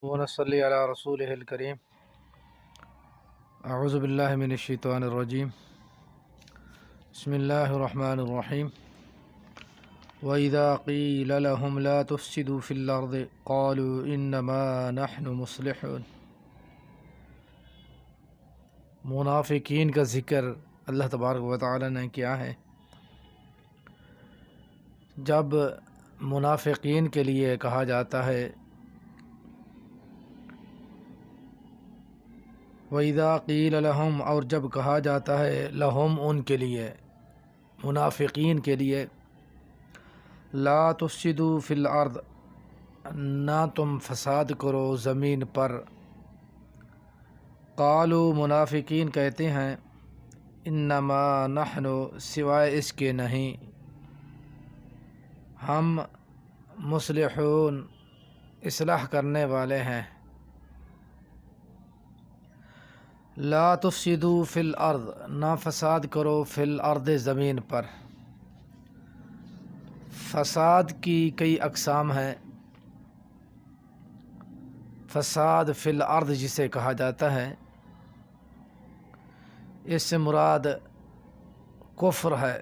ونصلی علی رسول الکریم اعوذ باللہ من الشیطان الرجیم بسم اللہ الرحمن الرحیم وَإِذَا قِيلَ لَهُمْ لَا تُفْسِدُوا فِي الْأَرْضِ قَالُوا إِنَّمَا نَحْنُ مُصْلِحُونَ۔ منافقین کا ذکر اللہ تبارک و تعالی نے کیا ہے۔ جب منافقین کے لیے کہا جاتا ہے وَإِذَا قِيلَ لَهُمْ، اور جب کہا جاتا ہے لہم ان کے لیے، منافقین کے لیے، لا تفسدوا فی الارض، نہ تم فساد کرو زمین پر، قالوا، منافقین کہتے ہیں، انما نحن، سوائے اس کے نہیں، ہم مصلحون، اصلاح کرنے والے ہیں۔ لا تفسدوا فی الارض، نہ فساد کرو فی الارض، زمین پر۔ فساد کی کئی اقسام ہیں۔ فساد فی الارض جسے کہا جاتا ہے، اس سے مراد کفر ہے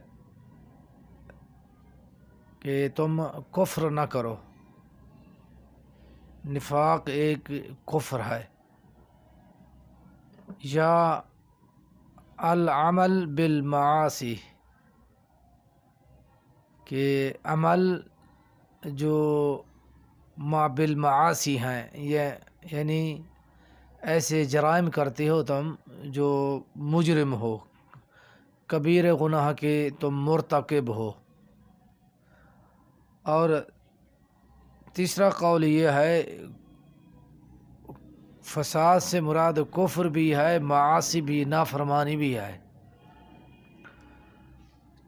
کہ تم کفر نہ کرو۔ نفاق ایک کفر ہے، یا العمل بالمعاصی، کہ عمل جو بالمعاصی ہیں، یہ یعنی ایسے جرائم کرتے ہو تم جو مجرم ہو، کبیر گناہ کے تم مرتکب ہو۔ اور تیسرا قول یہ ہے، فساد سے مراد کفر بھی ہے، معاصی بھی، نافرمانی بھی ہے۔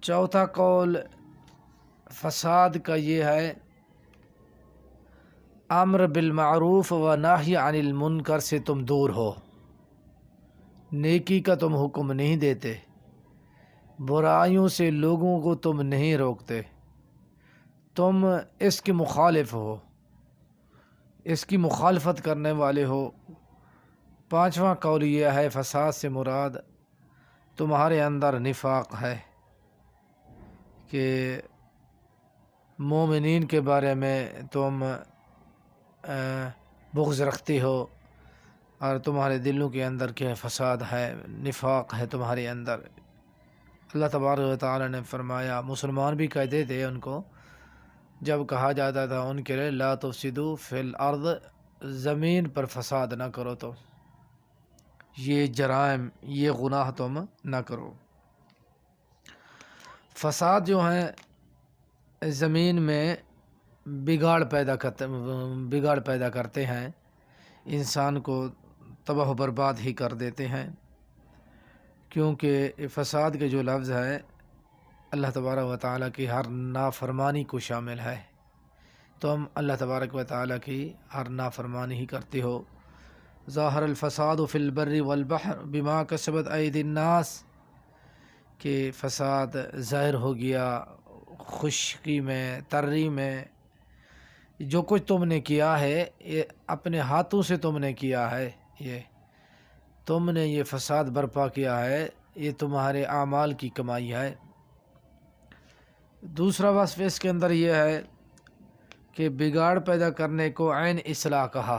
چوتھا قول فساد کا یہ ہے، امر بالمعروف و نہی عن المنکر سے تم دور ہو، نیکی کا تم حکم نہیں دیتے، برائیوں سے لوگوں کو تم نہیں روکتے، تم اس کے مخالف ہو، اس کی مخالفت کرنے والے ہو۔ پانچواں قول یہ ہے، فساد سے مراد تمہارے اندر نفاق ہے، کہ مومنین کے بارے میں تم بغض رکھتے ہو، اور تمہارے دلوں کے اندر کیا فساد ہے، نفاق ہے تمہارے اندر۔ اللہ تبارک و تعالی نے فرمایا، مسلمان بھی کہتے تھے ان کو، جب کہا جاتا تھا ان کے لیے لا تفسدوا فی الارض، زمین پر فساد نہ کرو، تو یہ جرائم، یہ گناہ تم نہ کرو۔ فساد جو ہیں زمین میں بگاڑ پیدا کرتے ہیں، انسان کو تباہ و برباد ہی کر دیتے ہیں، کیونکہ فساد کے جو لفظ ہے اللہ تبارک و تعالیٰ کی ہر نافرمانی کو شامل ہے۔ تم اللہ تبارک و تعالیٰ کی ہر نافرمانی ہی کرتے ہو۔ ظاہر الفساد فی البر والبحر بما کسبت ایدی الناس، کہ فساد ظاہر ہو گیا خشکی میں، تری میں، جو کچھ تم نے کیا ہے یہ اپنے ہاتھوں سے تم نے کیا ہے، یہ تم نے یہ فساد برپا کیا ہے، یہ تمہارے اعمال کی کمائی ہے۔ دوسرا وصف اس کے اندر یہ ہے کہ بگاڑ پیدا کرنے کو عین اصلاح کہا۔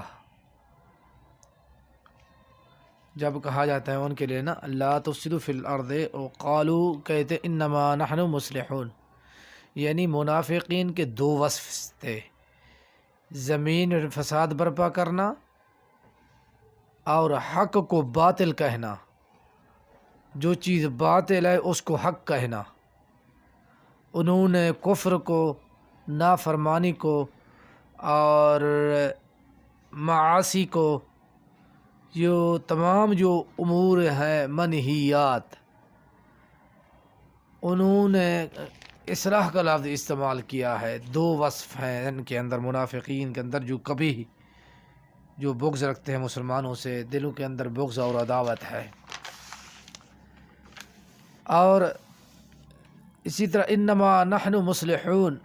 جب کہا جاتا ہے ان کے لیے نا لا تفسدوا فی الارض، قالوا، کہتے انما نحن مصلحون، یعنی منافقین کے دو وصف تھے، زمین فساد برپا کرنا اور حق کو باطل کہنا، جو چیز باطل ہے اس کو حق کہنا۔ انہوں نے کفر کو، نافرمانی کو اور معاصی کو، یہ تمام جو امور ہیں منہیات، انہوں نے اصلاح کا لفظ استعمال کیا ہے۔ دو وصف ہیں ان کے اندر، منافقین کے اندر، جو کبھی جو بغض رکھتے ہیں مسلمانوں سے، دلوں کے اندر بغض اور عداوت ہے۔ اور اسی طرح انما نحن مصلحون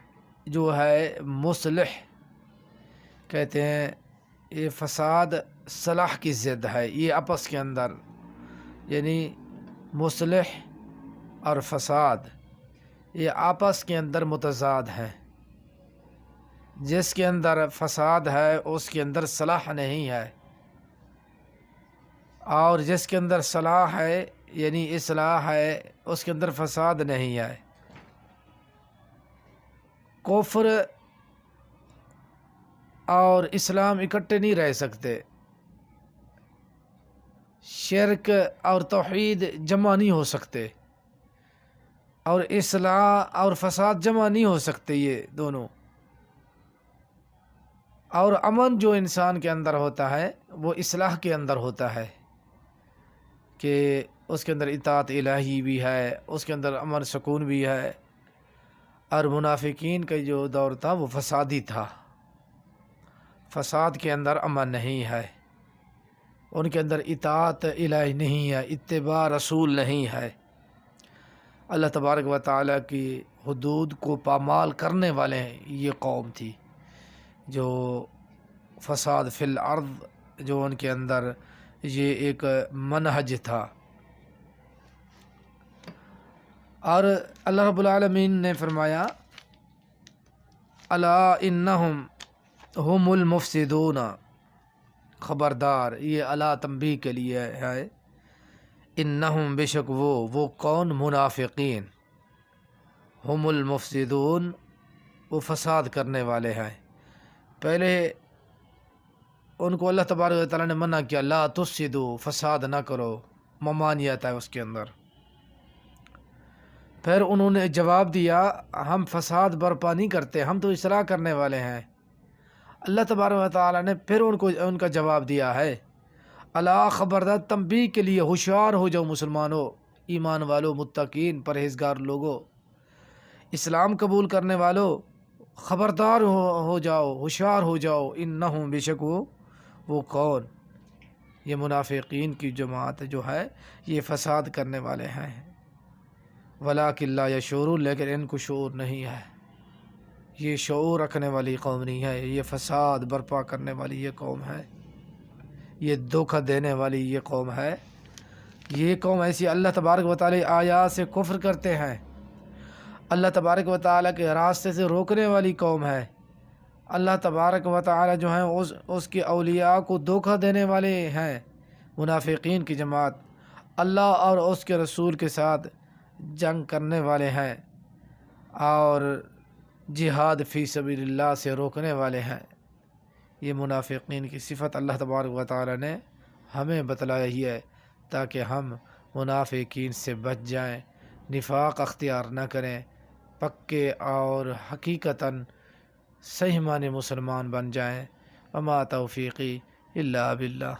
جو ہے، مصلح کہتے ہیں، یہ فساد صلاح کی ضد ہے، یہ آپس کے اندر یعنی مصلح اور فساد یہ آپس کے اندر متضاد ہیں۔ جس کے اندر فساد ہے اس کے اندر صلاح نہیں ہے، اور جس کے اندر صلاح ہے یعنی اصلاح ہے اس کے اندر فساد نہیں ہے۔ کفر اور اسلام اکٹھے نہیں رہ سکتے، شرک اور توحید جمع نہیں ہو سکتے، اور اصلاح اور فساد جمع نہیں ہو سکتے یہ دونوں۔ اور امن جو انسان کے اندر ہوتا ہے وہ اصلاح کے اندر ہوتا ہے، کہ اس کے اندر اطاعت الہی بھی ہے، اس کے اندر امن سکون بھی ہے۔ اور منافقین کا جو دور تھا وہ فسادی تھا، فساد کے اندر امن نہیں ہے، ان کے اندر اطاعت الہی نہیں ہے، اتباع رسول نہیں ہے۔ اللہ تبارک و تعالیٰ کی حدود کو پامال کرنے والے ہیں، یہ قوم تھی جو فساد فی الارض جو ان کے اندر یہ ایک منہج تھا۔ اور اللہ رب العالمین نے فرمایا الا انہم ہم المفسدون، خبردار، یہ الا تنبیہ کے لیے ہے، انہم بے شک وہ کون، منافقین، ہم المفسدون، وہ فساد کرنے والے ہیں۔ پہلے ان کو اللہ تبارک و تعالیٰ نے منع کیا، لا تفسدوا، فساد نہ کرو، ممانعت ہے اس کے اندر۔ پھر انہوں نے جواب دیا ہم فساد برپا نہیں کرتے، ہم تو اصلاح کرنے والے ہیں۔ اللہ تبارک و تعالیٰ نے پھر ان کا جواب دیا ہے، الا، خبردار، تنبیہ کے لیے، ہوشیار ہو جاؤ مسلمانوں، ایمان والو، متقین، پرہیزگار لوگو، اسلام قبول کرنے والو، خبردار ہو جاؤ، ہوشیار ہو جاؤ، انہم، بے شک وہ کون، یہ منافقین کی جماعت جو ہے یہ فساد کرنے والے ہیں، ولیکن لا یشعرون، لیکن ان کو شعور نہیں ہے، یہ شعور رکھنے والی قوم نہیں ہے، یہ فساد برپا کرنے والی یہ قوم ہے، یہ دھوکہ دینے والی یہ قوم ہے۔ یہ قوم ایسی اللہ تبارک و تعالی آیات سے کفر کرتے ہیں، اللہ تبارک و تعالی کے راستے سے روکنے والی قوم ہے، اللہ تبارک و تعالی جو ہیں اس کے اولیاء کو دھوکہ دینے والے ہیں، منافقین کی جماعت، اللہ اور اس کے رسول کے ساتھ جنگ کرنے والے ہیں، اور جہاد فی سبیل اللہ سے روکنے والے ہیں۔ یہ منافقین کی صفت اللہ تبارک و تعالی نے ہمیں بتلائی ہی ہے، تاکہ ہم منافقین سے بچ جائیں، نفاق اختیار نہ کریں، پکے اور حقیقتاً صحیح معنی مسلمان بن جائیں۔ وما توفیقی الا باللہ۔